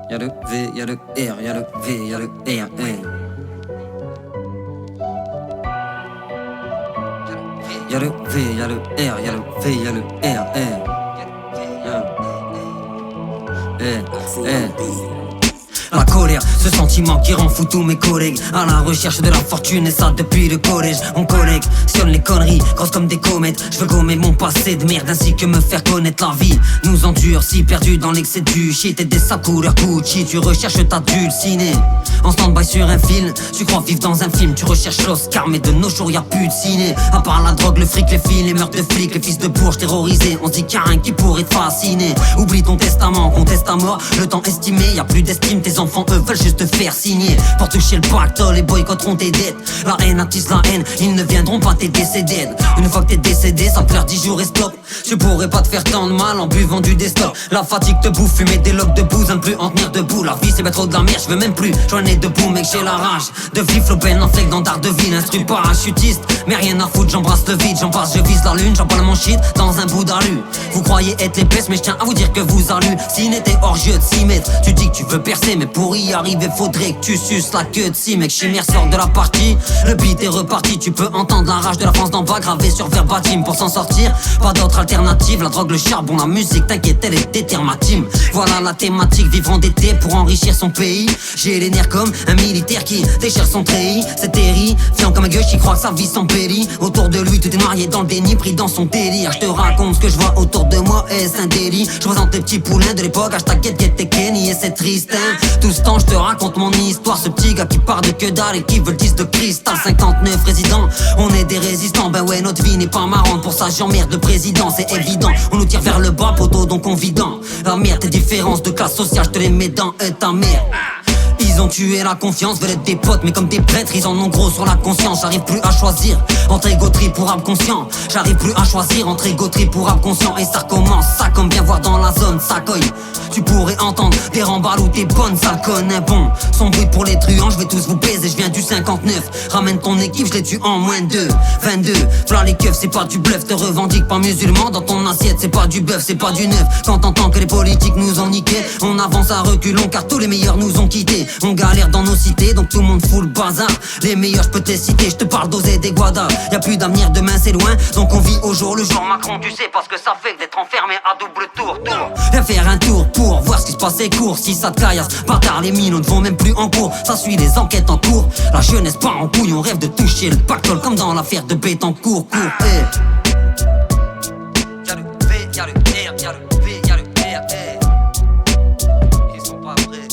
Y'a le V, y'a le R, y'a le V, y'a le R, Y'a le V, y'a le R, y'a le V, y'a le R, La colère, ce sentiment qui rend fou tous mes collègues. À la recherche de la fortune et ça depuis le collège. On collectionne les conneries, grosses comme des comètes. Je veux gommer mon passé de merde ainsi que me faire connaître la vie. Nous endurcis, perdus dans l'excès du shit et des sacs couleur Gucci. Tu recherches ta dulcinée en stand-by sur un film. Tu crois vivre dans un film, tu recherches l'Oscar. Mais de nos jours y'a plus de ciné. À part la drogue, le fric, les filles, les meurtres de flics, les fils de bourges terrorisés. On se dit qu'il y a rien qui pourrait te fasciner. Oublie ton testament, conteste ta mort. Le temps estimé, y'a plus d'estime. Tes enfants eux veulent juste te faire signer. Pour toucher le pactole, les boycotteront tes dettes. La haine attise la haine, ils ne viendront pas t'aider, c'est dead. Une fois que t'es décédé, ça pleure 10 jours et stop. Je pourrais pas te faire tant de mal en buvant du desktop. La fatigue te bouffe, fumer des locks de bouse, ne plus en tenir debout. La vie c'est bien trop de la merde, je veux même plus joindre debout, mec j'ai la rage de vivre Flaubert en flec dans Daredevil. Instru parachutiste, mais rien à foutre, j'embrasse le vide. J'en passe, je vise la lune, j'emballe mon shit dans un bout d'alu. Vous croyez être les pestes, mais je tiens à vous dire que vous hallucinez. T'es hors jeu de 6 mètres, tu dis que tu veux percer, mais pour y arriver faudrait que tu suces la queue de 6 mec. Chimère sort de la partie, le beat est reparti. Tu peux entendre la rage de la France d'en bas gravée sur verbatim. Pour s'en sortir, pas d'autre alternative. La drogue, le charbon, la musique, t'inquiète elle est déterre ma team. Voilà la thématique, vivre endetté pour enrichir son pays. J'ai les nerfs comme un militaire qui déchire son treillis. C'est terrifiant comme un gueux qui croit que sa vie s'embellit. Autour de lui tout est noyé dans le déni, pris dans son délire. Je te raconte ce que je vois autour de moi et c'est un délit. Je présente les petits poulains de l'époque, hashtag get et Kenny. Et c'est triste hein. Tout ce temps je te raconte mon histoire. Ce petit gars qui part de que dalle et qui veut le 10 de cristal. 59 résidents, on est des résistants. Ben ouais notre vie n'est pas marrante, pour ça j'emmerde le président. C'est évident, on nous tire vers le bas poteau donc on vit dans la merde. Tes différences de classe sociale, je te les mets dans ta mère. Ils ont tué la confiance, veulent être des potes mais comme des prêtres ils en ont gros sur la conscience. J'arrive plus à choisir entre ego trip pour rap conscient. J'arrive plus à choisir entre ego trip pour rap conscient. Et ça recommence, ça comme bien voir dans la zone, ça cogne. Tu pourrais entendre des remballes ou tes bonnes sales connes. Bon, son bruit pour les truands, je vais tous vous baiser, je viens du 59. Ramène ton équipe, je les tue en moins de 22. V'là les keufs, c'est pas du bluff, te revendique pas musulman. Dans ton assiette, c'est pas du bœuf, c'est pas du neuf. Quand t'entends que les politiques nous ont niqué, on avance à reculons car tous les meilleurs nous ont quittés. On galère dans nos cités, donc tout le monde fout le bazar. Les meilleurs, je peux te citer, je te parle d'oser des guadas. Y'a plus d'avenir, demain c'est loin, donc on vit au jour le jour. Macron, tu sais pas ce que ça fait que d'être enfermé à double tour. Viens faire un tour pour voir ce qui se passe et court. Si ça te caillasse, bâtard, les mines ne vont même plus en cours. Ça suit les enquêtes en cours. La jeunesse part en couille, on rêve de toucher le pactole comme dans l'affaire de Béthencourt. Y'a le V, y'a le R, y'a le V, y'a le R, Ils sont pas prêts.